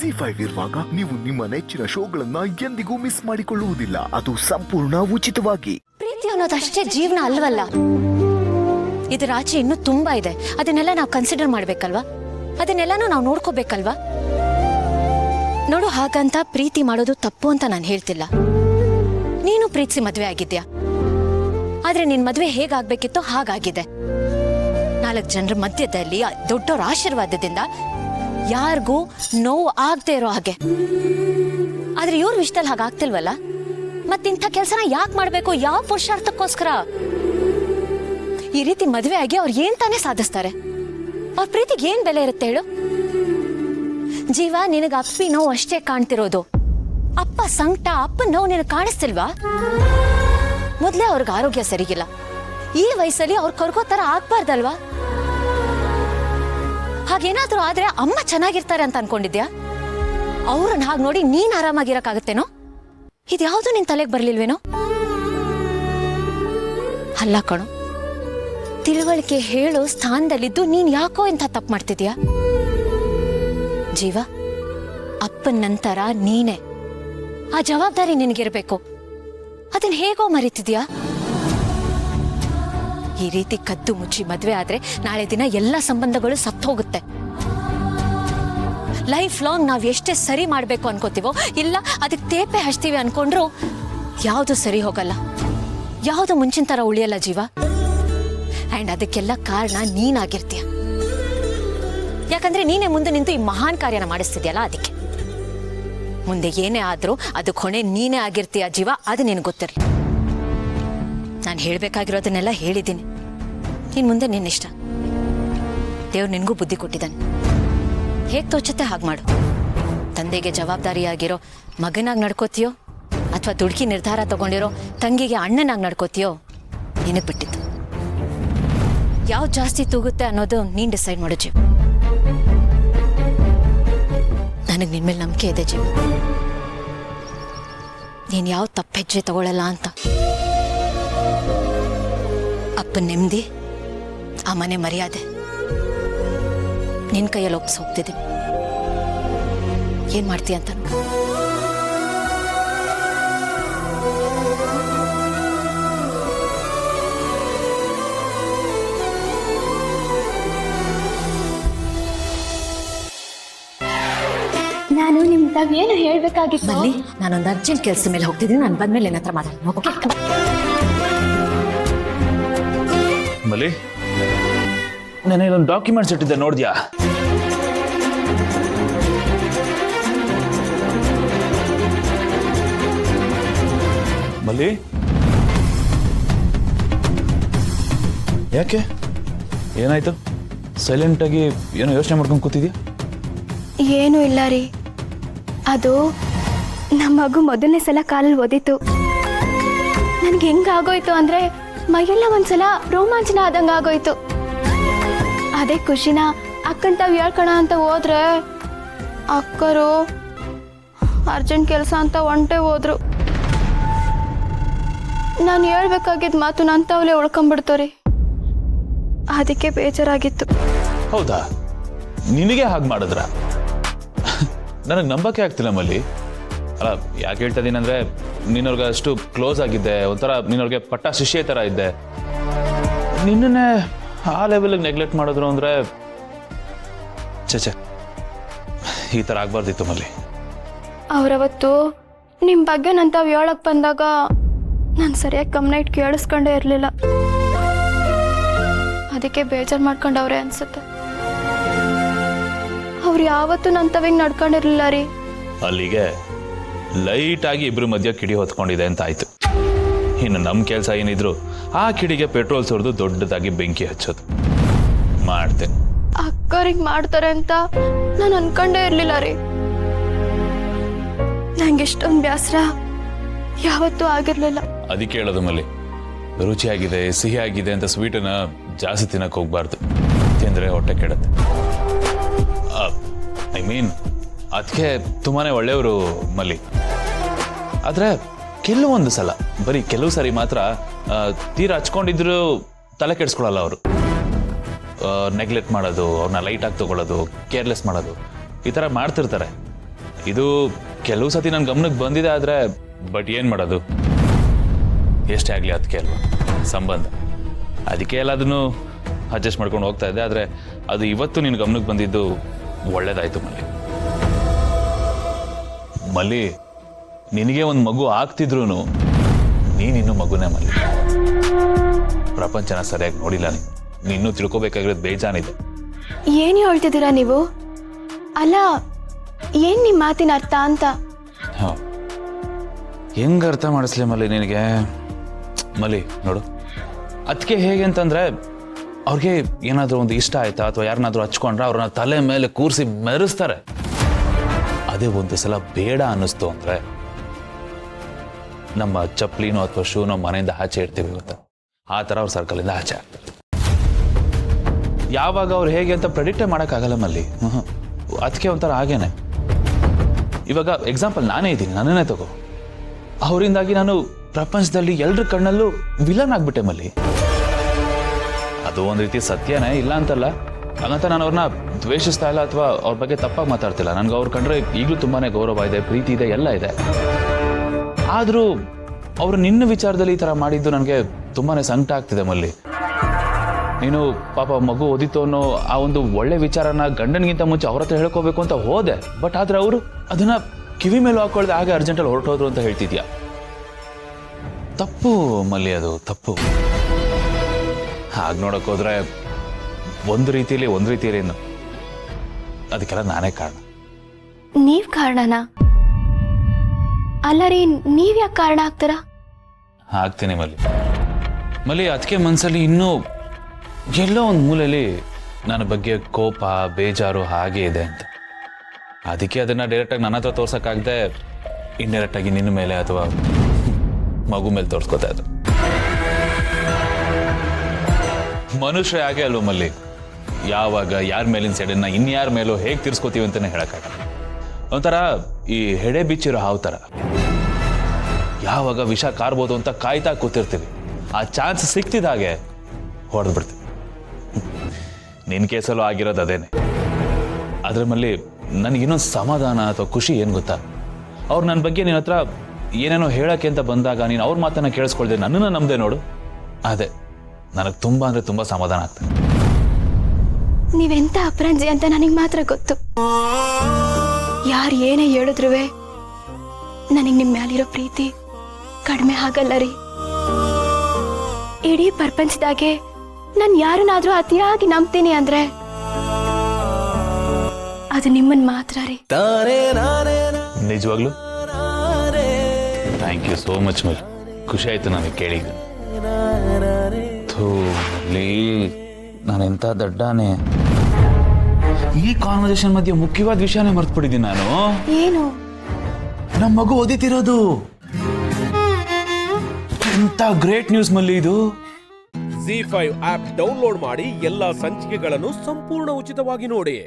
ZEE5 ಇರುವಾಗ ನೀವು ನಿಮ್ಮ ನೆಚ್ಚಿನ ಶೋಗಳನ್ನ ಎಂದಿಗೂ ಮಿಸ್ ಮಾಡಿಕೊಳ್ಳುವುದಿಲ್ಲ. ಅದು ಸಂಪೂರ್ಣ ಉಚಿತವಾಗಿ. ಪ್ರೀತಿ ಅನ್ನೋದಷ್ಟೇ ಜೀವನ ಅಲ್ವಲ್ಲ, ಇದರ ಆಚೆ ಇನ್ನೂ ತುಂಬಾ ಇದೆ. ಅದನ್ನೆಲ್ಲ ನಾವು ಕನ್ಸಿಡರ್ ಮಾಡ್ಬೇಕಲ್ವಾ? ಅದನ್ನೆಲ್ಲಾನು ನಾವು ನೋಡ್ಕೋಬೇಕಲ್ವಾ? ನೋಡು, ಹಾಗಂತ ಪ್ರೀತಿ ಮಾಡೋದು ತಪ್ಪು ಅಂತ ನಾನು ಹೇಳ್ತಿಲ್ಲ. ನೀನು ಪ್ರೀತಿಸಿ ಮದ್ವೆ ಆಗಿದ್ಯಾ, ಆದ್ರೆ ನಿನ್ ಮದ್ವೆ ಹೇಗಾಗ್ಬೇಕಿತ್ತೋ ಹಾಗಾಗಿದೆ. 4 ಜನರ ಮಧ್ಯದಲ್ಲಿ ದೊಡ್ಡವರ ಆಶೀರ್ವಾದದಿಂದ ಯಾರಿಗೂ ನೋವು ಆಗದೆ ಇರೋ ಹಾಗೆ. ಆದ್ರೆ ಇವ್ರ ವಿಷಯದಲ್ಲಿ ಹಾಗಾಗ್ತಿಲ್ವಲ್ಲ, ಮತ್ತಿಂಥ ಕೆಲಸನ ಯಾಕೆ ಮಾಡ್ಬೇಕು? ಯಾವ ಪುರುಷಾರ್ಥಕ್ಕೋಸ್ಕರ? ಈ ರೀತಿ ಮದ್ವೆ ಆಗಿ ಅವ್ರು ಏನ್ ತಾನೇ ಸಾಧಿಸ್ತಾರೆ? ಅವ್ರ ಪ್ರೀತಿಗೆ ಏನ್ ಬೆಲೆ ಇರುತ್ತೆ ಹೇಳು? ಜೀವ, ನಿನಗ ಅಪ್ಪಿ ನೋವು ಅಷ್ಟೇ ಕಾಣ್ತಿರೋದು. ಅಪ್ಪ ಸಂಕಟ, ಅಪ್ಪ ನೋವು ನಿನಗೆ ಕಾಣಿಸ್ತಿಲ್ವಾ? ಮೊದ್ಲೇ ಅವ್ರಿಗೆ ಆರೋಗ್ಯ ಸರಿಗಿಲ್ಲ. ಈ ವಯಸ್ಸಲ್ಲಿ ಅವ್ರು ಕರ್ಗೋ ತರ ಆಗ್ಬಾರ್ದಲ್ವಾ? ಹಾಗೇನಾದ್ರೂ ಆದ್ರೆ ಅಮ್ಮ ಚೆನ್ನಾಗಿರ್ತಾರೆ ಅಂತ ಅನ್ಕೊಂಡಿದ್ಯಾ? ಅವ್ರನ್ನ ಹಾಗೆ ನೋಡಿ ನೀನ್ ಆರಾಮಾಗಿರಕ್ಕಾಗತ್ತೇನೋ? ಇದ್ಯಾವುದು ನಿನ್ ತಲೆಗೆ ಬರ್ಲಿಲ್ವೇನೋ? ಅಲ್ಲ ಕಣೋ, ತಿಳುವಳಿಕೆ ಹೇಳೋ ಸ್ಥಾನದಲ್ಲಿದ್ದು ನೀನ್ ಯಾಕೋ ಇಂಥ ತಪ್ಪು ಮಾಡ್ತಿದ್ಯಾ? ಜೀವ, ಅಪ್ಪನ ನಂತರ ನೀನೆ ಆ ಜವಾಬ್ದಾರಿ ನಿನಗಿರ್ಬೇಕು. ಅದನ್ನ ಹೇಗೋ ಮರಿತಿದ್ಯಾ? ಈ ರೀತಿ ಕದ್ದು ಮುಚ್ಚಿ ಮದ್ವೆ ಆದ್ರೆ ನಾಳೆ ದಿನ ಎಲ್ಲ ಸಂಬಂಧಗಳು ಸತ್ತೋಗುತ್ತೆ. ಲೈಫ್ ಲಾಂಗ್ ನಾವ್ ಎಷ್ಟೇ ಸರಿ ಮಾಡ್ಬೇಕು ಅನ್ಕೋತೀವೋ, ಇಲ್ಲ ಅದಕ್ಕೆ ತೇಪೆ ಹಚ್ತೀವಿ ಅನ್ಕೊಂಡ್ರು ಯಾವುದು ಸರಿ ಹೋಗಲ್ಲ, ಯಾವುದು ಮುಂಚಿನ ತರ ಉಳಿಯಲ್ಲ ಜೀವ. ಅಂಡ್ ಅದಕ್ಕೆಲ್ಲ ಕಾರಣ ನೀನಾಗಿರ್ತೀಯ. ಯಾಕಂದ್ರೆ ನೀನೇ ಮುಂದೆ ನಿಂತು ಈ ಮಹಾನ್ ಕಾರ್ಯನ ಮಾಡಿಸ್ತಿದ್ಯಲ್ಲ, ಅದಕ್ಕೆ ಮುಂದೆ ಏನೇ ಆದ್ರೂ ಅದಕ್ಕೆ ಹೊಣೆ ನೀನೇ ಆಗಿರ್ತೀಯ ಜೀವ. ಅದು ನಿನಗೆ ಗೊತ್ತಿರಲಿ. ನಾನು ಹೇಳ್ಬೇಕಾಗಿರೋದನ್ನೆಲ್ಲ ಹೇಳಿದ್ದೀನಿ. ಇನ್ ಮುಂದೆ ನಿನ್ನಿಷ್ಟ. ದೇವ್ರು ನಿನಗೂ ಬುದ್ಧಿ ಕೊಟ್ಟಿದ್ದಾನೆ. ಹೇಗೆ ತೋಚುತ್ತೆ ಹಾಗೆ ಮಾಡು. ತಂದೆಗೆ ಜವಾಬ್ದಾರಿಯಾಗಿರೋ ಮಗನಾಗಿ ನಡ್ಕೋತೀಯೋ ಅಥವಾ ದುಡುಕಿ ನಿರ್ಧಾರ ತಗೊಂಡಿರೋ ತಂಗಿಗೆ ಅಣ್ಣನಾಗಿ ನಡ್ಕೋತೀಯೋ ನಿನಗೆ ಬಿಟ್ಟಿತ್ತು. ಯಾವ್ದು ಜಾಸ್ತಿ ತೂಗುತ್ತೆ ಅನ್ನೋದು ನೀನು ಡಿಸೈಡ್ ಮಾಡು ಜೀವ. ನನಗೆ ನಿನ್ಮೇಲೆ ನಂಬಿಕೆ ಇದೆ ಜೀವ. ನೀನು ಯಾವ ತಪ್ಪು ಹೆಜ್ಜೆ ತಗೊಳ್ಳಲ್ಲ ಅಂತ. ಅಪ್ಪನ ನೆಮ್ಮದಿ, ಆ ಮನೆ ಮರ್ಯಾದೆ ನಿನ್ನ ಕೈಯಲ್ಲಿ ಒಪ್ಪಿಸಿ ಹೋಗ್ತಿದ್ದೀನಿ. ಏನ್ ಮಾಡ್ತೀಯ ಅಂತ ನಾನು ನಿಮ್ದಾಗ ಏನು ಹೇಳ್ಬೇಕಾಗಿತ್ತು? ಬನ್ನಿ, ನಾನೊಂದು ಅರ್ಜೆಂಟ್ ಕೆಲಸ ಮೇಲೆ ಹೋಗ್ತಿದ್ದೀನಿ. ನಾನು ಬಂದ್ಮೇಲೆ ನನ್ನ ಹತ್ರ ಮಾತಾಡ್ತೀನಿ. ಮಲ್ಲಿ, ನಾನು ಇದೊಂದು ಡಾಕ್ಯುಮೆಂಟ್ಸ್ ಇಟ್ಟಿದ್ದೆ, ನೋಡಿದ್ಯಾ? ಮಲ್ಲಿ, ಯಾಕೆ ಏನಾಯ್ತು? ಸೈಲೆಂಟ್ ಆಗಿ ಏನೋ ಯೋಚನೆ ಮಾಡ್ಕೊಂಡು ಕೂತಿದ್ಯಾ? ಏನು ಇಲ್ಲ ರೀ, ಅದು ನಮ್ಮ ಮಗು ಮೊದಲನೇ ಸಲ ಕಾಲಲ್ಲಿ ಓದಿತ್ತು. ನನ್ಗೆ ಹೆಂಗಾಗೋಯ್ತು ಅಂದ್ರೆ ಮೈಯೆಲ್ಲ ಒಂದ್ಸಲ ರೋಮಾಂಚನ ಆದಂಗ ಆಗೋಯ್ತು. ಅದೇ ಖುಷಿನ ಅಕ್ಕನ್ ತಾವ್ ಹೇಳ್ಕೋಣ ಅಂತ ಹೋದ್ರೆ ಅಕ್ಕರು ಅರ್ಜೆಂಟ್ ಕೆಲಸ ಅಂತ ಒಂಟೆ ಹೋದ್ರು. ನಾನು ಹೇಳ್ಬೇಕಾಗಿದ್ದ ಮಾತು ನನ್ನ ತಾವಲೆ ಉಳ್ಕೊಂಡ್ಬಿಡ್ತವ್ರಿ. ಅದಕ್ಕೆ ಬೇಜಾರಾಗಿತ್ತು. ಹೌದಾ? ನಿನಗೆ ಹಾಗೆ ಮಾಡಿದ್ರ? ನನಗೆ ನಂಬಕ್ಕೆ ಆಗ್ತಿಲ್ಲ ಮಲ್ಲಿ. ಅಲ್ಲ, ಯಾಕೆ ಹೇಳ್ತಾ ಇದ್ದೀನಿ ಅಂದ್ರೆ, ನೀನವ್ರಿಗೆ ಅಷ್ಟು ಕ್ಲೋಸ್ ಆಗಿದ್ದೆ, ಒಂಥರ ನೀನವ್ರಿಗೆ ಪಟ್ಟ ಶಿಷ್ಯ ಥರ ಇದ್ದೆ. ನಿನ್ನೇ ಆ ಲೆವೆಲ್ಗೆ ನೆಗ್ಲೆಕ್ಟ್ ಮಾಡಿದ್ರು ಅಂದ್ರೆ ಚೆ ಈ ಥರ ಆಗ್ಬಾರ್ದಿತ್ತು ಮಲ್ಲಿ. ಅವರವತ್ತು ನಿಮ್ಮ ಬಗ್ಗೆ ನನ್ನ ತಾವು ಹೇಳಕ್ ಬಂದಾಗ ನಾನು ಸರಿಯಾಗಿ ಗಮನ ಇಟ್ಟು ಕೇಳಿಸ್ಕೊಂಡೇ ಇರಲಿಲ್ಲ. ಅದಕ್ಕೆ ಬೇಜಾರು ಮಾಡ್ಕೊಂಡವ್ರೆ ಅನ್ಸುತ್ತೆ. ಅವ್ರು ಯಾವತ್ತೂ ನನ್ನ ತವಿಗೆ ನಡ್ಕೊಂಡಿರ್ಲಿಲ್ಲ ರೀ. ಅಲ್ಲಿಗೆ ಲೈಟ್ ಆಗಿ ಇಬ್ರು ಮಧ್ಯ ಕಿಡಿ ಹೊತ್ಕೊಂಡಿದೆ ಅಂತ ಆಯ್ತು. ಇನ್ನು ನಮ್ಮ ಕೆಲಸ ಏನಿದ್ರು ಆ ಕಿಡಿಗೆ ಪೆಟ್ರೋಲ್ ಸುರಿದು ದೊಡ್ಡದಾಗಿ ಬೆಂಕಿ ಹಚ್ಚೋದು ಮಾಡ್ತೇನೆ. ಅಕ್ಕರಿಗೆ ಮಾಡ್ತಾರೆ ಅಂತ ನಾನು ಅನ್ಕೊಂಡೇ ಇರ್ಲಿಲ್ಲ ರೀ. ನಂಗೆ ಇಷ್ಟೊಂದು ಬೇಸರ ಯಾವತ್ತೂ ಆಗಿರ್ಲಿಲ್ಲ. ಅದಕ್ಕೆ ಹೇಳೋದು ಮಲ್ಲಿ, ರುಚಿಯಾಗಿದೆ ಸಿಹಿ ಆಗಿದೆ ಅಂತ ಸ್ವೀಟನ್ನ ಜಾಸ್ತಿ ತಿನ್ನಕ್ಕೆ ಹೋಗ್ಬಾರ್ದು. ತಿಂದರೆ ಹೊಟ್ಟೆ ಕೆಡುತ್ತೆ. ಐ ಮೀನ್, ಅದಕ್ಕೆ ತುಂಬಾನೇ ಒಳ್ಳೆಯವರು ಮಲ್ಲಿ. ಆದರೆ ಕೆಲವೊಂದು ಸಲ, ಬರೀ ಕೆಲವು ಸರಿ ಮಾತ್ರ ತೀರಾ ಹಚ್ಕೊಂಡಿದ್ರು ತಲೆ ಕೆಡಿಸ್ಕೊಳ್ಳಲ್ಲ ಅವರು. ನೆಗ್ಲೆಕ್ಟ್ ಮಾಡೋದು, ಅವ್ರನ್ನ ಲೈಟಾಗಿ ತಗೊಳ್ಳೋದು, ಕೇರ್ಲೆಸ್ ಮಾಡೋದು, ಈ ಥರ ಮಾಡ್ತಿರ್ತಾರೆ. ಇದು ಕೆಲವು ಸತಿ ನನ್ನ ಗಮನಕ್ಕೆ ಬಂದಿದೆ, ಆದರೆ ಬಟ್ ಏನು ಮಾಡೋದು, ಎಷ್ಟೇ ಆಗಲಿ ಅದಕ್ಕೆ ಅಲ್ವಾ ಸಂಬಂಧ, ಅದಕ್ಕೆ ಎಲ್ಲದನ್ನು ಅಡ್ಜಸ್ಟ್ ಮಾಡ್ಕೊಂಡು ಹೋಗ್ತಾ ಇದ್ದೆ. ಆದರೆ ಅದು ಇವತ್ತು ನಿನ್ನ ಗಮನಕ್ಕೆ ಬಂದಿದ್ದು ಒಳ್ಳೇದಾಯ್ತು ಮಲ್ಲಿ. ಮಲ್ಲಿ, ನಿನಗೆ ಒಂದು ಮಗು ಆಗ್ತಿದ್ರು ನೀನಿನ್ನೂ ಮಗುನೇ ಮಲ್ಲಿ. ಪ್ರಪಂಚನ ಸರಿಯಾಗಿ ನೋಡಿಲ್ಲ ನೀನು, ಇನ್ನೂ ತಿಳ್ಕೊಬೇಕಾಗಿರೋದು ಬೇಜಾನಿದೆ. ಏನು ಹೇಳ್ತಿದ್ದೀರಾ ನೀವು? ಅಲ್ಲ, ಏನ್ ನಿಮ್ಮ ಮಾತಿನ ಅರ್ಥ ಅಂತ? ಹೆಂಗೆ ಅರ್ಥ ಮಾಡಿಸ್ಲಿ ಮಲ್ಲಿ ನಿನಗೆ? ಮಲ್ಲಿ ನೋಡು, ಅದಕ್ಕೆ ಹೇಗೆ ಅಂತಂದ್ರೆ, ಅವ್ರಿಗೆ ಏನಾದರೂ ಒಂದು ಇಷ್ಟ ಆಯ್ತಾ ಅಥವಾ ಯಾರನ್ನಾದ್ರೂ ಹಚ್ಕೊಂಡ್ರೆ ಅವ್ರನ್ನ ತಲೆ ಮೇಲೆ ಕೂರಿಸಿ ಮೆರೆಸ್ತಾರೆ. ಅದೇ ಒಂದು ಸಲ ಬೇಡ ಅನ್ನಿಸ್ತು ಅಂದ್ರೆ ನಮ್ಮ ಚಪ್ಪಲಿನೋ ಅಥವಾ ಶೂನೋ ಮನೆಯಿಂದ ಆಚೆ ಇಡ್ತೀವಿ ಗೊತ್ತಾ, ಆ ಥರ ಅವ್ರ ಸರ್ಕಲಿಂದ ಆಚೆ ಆಗ್ತಾರೆ. ಯಾವಾಗ ಅವ್ರು ಹೇಗೆ ಅಂತ ಪ್ರೆಡಿಕ್ಟೇ ಮಾಡೋಕ್ಕಾಗಲ್ಲ ಮಲ್ಲಿ. ಅದಕ್ಕೆ ಒಂಥರ ಹಾಗೇನೆ. ಇವಾಗ ಎಕ್ಸಾಂಪಲ್ ನಾನೇ ಇದ್ದೀನಿ, ನನ್ನನ್ನೇ ತಗೋ. ಅವರಿಂದಾಗಿ ನಾನು ಪ್ರಪಂಚದಲ್ಲಿ ಎಲ್ಲರ ಕಣ್ಣಲ್ಲೂ ವಿಲನ್ ಆಗ್ಬಿಟ್ಟೆ ಮಲ್ಲಿ. ಅದು ಒಂದು ರೀತಿ ಸತ್ಯನೇ, ಇಲ್ಲ ಅಂತಲ್ಲ. ಹಾಗಂತ ನಾನು ಅವ್ರನ್ನ ದ್ವೇಷಿಸ್ತಾ ಇಲ್ಲ ಅಥವಾ ಅವ್ರ ಬಗ್ಗೆ ತಪ್ಪಾಗಿ ಮಾತಾಡ್ತಿಲ್ಲ. ನನಗೆ ಅವ್ರು ಕಂಡ್ರೆ ಈಗಲೂ ತುಂಬಾನೇ ಗೌರವ ಇದೆ, ಪ್ರೀತಿ ಇದೆ, ಎಲ್ಲ ಇದೆ. ಆದರೂ ಅವರು ನಿನ್ನ ವಿಚಾರದಲ್ಲಿ ಈ ಥರ ಮಾಡಿದ್ದು ನನಗೆ ತುಂಬಾನೇ ಸಂಕಟ ಆಗ್ತಿದೆ ಮಲ್ಲಿ. ನೀನು ಪಾಪ ಮಗು ಓದಿತು ಅನ್ನೋ ಆ ಒಂದು ಒಳ್ಳೆ ವಿಚಾರನ ಗಂಡನಿಗಿಂತ ಮುಂಚೆ ಅವ್ರ ಹತ್ರ ಹೇಳ್ಕೋಬೇಕು ಅಂತ ಹೋದೆ. ಬಟ್ ಆದ್ರೆ ಅವರು ಅದನ್ನ ಕಿವಿ ಮೇಲೆ ಹಾಕೊಳ್ದೆ ಹಾಗೆ ಅರ್ಜೆಂಟಲ್ಲಿ ಹೊರಟೋದ್ರು ಅಂತ ಹೇಳ್ತಿದ್ಯಾ. ತಪ್ಪು ಮಲ್ಲಿ, ಅದು ತಪ್ಪು. ಹಾಗೆ ನೋಡಕ್ ಹೋದ್ರೆ ಒಂದು ರೀತಿಯಲ್ಲಿ ಅದಕ್ಕೆಲ್ಲ ನಾನೇ ಕಾರಣ. ನೀವ್ ಕಾರಣನಾ? ಅಲ್ಲ ರೀ, ನೀವ್ ಯಾಕೆ ಕಾರಣ ಆಗ್ತಾರ? ಆಗ್ತೀನಿ ಮಲ್ಲಿ. ಅದಕ್ಕೆ ಮನಸ್ಸಲ್ಲಿ ಇನ್ನೂ ಎಲ್ಲೋ ಒಂದು ಮೂಲೆಯಲ್ಲಿ ನನ್ನ ಬಗ್ಗೆ ಕೋಪ, ಬೇಜಾರು ಹಾಗೆ ಇದೆ ಅಂತ. ಅದಕ್ಕೆ ಅದನ್ನ ಡೈರೆಕ್ಟಾಗಿ ನನ್ನ ಹತ್ರ ತೋರ್ಸಕ್ಕಾಗದೆ ಇಂಡೈರೆಕ್ಟಾಗಿ ನಿನ್ನ ಮೇಲೆ ಅಥವಾ ಮಗು ಮೇಲೆ ತೋರಿಸ್ಕೊತಾ ಇದ್ರು. ಮನುಷ್ಯ ಹಾಗೆ ಅಲ್ವ ಮಲ್ಲಿ, ಯಾವಾಗ ಯಾರ ಮೇಲಿನ ಸೆಡನ್ನ ಇನ್ಯಾರ ಮೇಲೂ ಹೇಗೆ ತೀರ್ಸ್ಕೋತೀವಿ ಅಂತಾನೆ ಹೇಳಕ್ಕಾಗಲ್ಲ. ಒಂಥರ ಈ ಹೆಡೆ ಬಿಚ್ಚಿರೋ ಹಾವು ಥರ, ಯಾವಾಗ ವಿಷ ಕಾರ್ಬೋದು ಅಂತ ಕಾಯ್ತಾ ಕೂತಿರ್ತೀವಿ. ಆ ಚಾನ್ಸ್ ಸಿಕ್ತಿದ್ದ ಹಾಗೆ ಹೊಡೆದು ಬಿಡ್ತೀವಿ. ನಿನ್ನ ಕೇಸಲ್ಲೂ ಆಗಿರೋದು ಅದೇನೆ. ಅದ್ರ ಮೇಲೆ ನನಗಿನ್ನೊಂದು ಸಮಾಧಾನ ಅಥವಾ ಖುಷಿ ಏನು ಗೊತ್ತಾ, ಅವ್ರು ನನ್ನ ಬಗ್ಗೆ ನಿನ್ನ ಹತ್ರ ಏನೇನೋ ಹೇಳಕ್ಕೆ ಅಂತ ಬಂದಾಗ ನೀನು ಅವ್ರ ಮಾತನ್ನ ಕೇಳಿಸ್ಕೊಳ್ದೆ ನನ್ನನ್ನು ನಂಬದೆ ನೋಡು, ಅದೇ ನನಗೆ ತುಂಬ ಅಂದರೆ ತುಂಬ ಸಮಾಧಾನ ಆಗ್ತದೆ. ನೀವೆಂತ ಅಪರಂಜಿ ಅಂತ ನನಗೆ ಮಾತ್ರ ಗೊತ್ತು. ಯಾರು ಏನೇ ಹೇಳಿದ್ರು ನನಗೆ ನಿಮ್ಮ ಮ್ಯಾಲಿರೋ ಪ್ರೀತಿ ಕಡಿಮೆ ಆಗಲ್ಲ ರೀ. ಇಡೀ ಪ್ರಪಂಚದಾಗೆ ನಾನು ಯಾರನ್ನಾದ್ರೂ ಅತಿಯಾಗಿ ನಂಬ್ತೀನಿ ಅಂದ್ರೆ ಅದು ನಿಮ್ಮನ್ ಮಾತ್ರ ರೀ. ನಿಜವಾಗ್ಲು ಥ್ಯಾಂಕ್ ಯು ಸೋ ಮಚ್ ಮಲ್. ಖುಷಿ ಆಯ್ತು ನನಗೆ ಕೇಳಿದ. ನಾನೆಂತ ದಡ್ಡಾನೆ. ಈ ಕಾನ್ವರ್ಸೇಷನ್ ಮಧ್ಯೆ ಮುಖ್ಯವಾದ ವಿಷಯನೇ ಮರ್ತ್ಬಿಟ್ಟಿದ್ದೀನಿ ನಾನು. ಏನು? ನಮ್ಮ ಮಗು ಓದಿತಿರೋದು. ಎಂತ ಗ್ರೇಟ್ ನ್ಯೂಸ್ ಮಲ್ಲಿ ಇದು. ZEE5 ಆಪ್ ಡೌನ್ಲೋಡ್ ಮಾಡಿ ಎಲ್ಲಾ ಸಂಚಿಕೆಗಳನ್ನು ಸಂಪೂರ್ಣ ಉಚಿತವಾಗಿ ನೋಡಿ.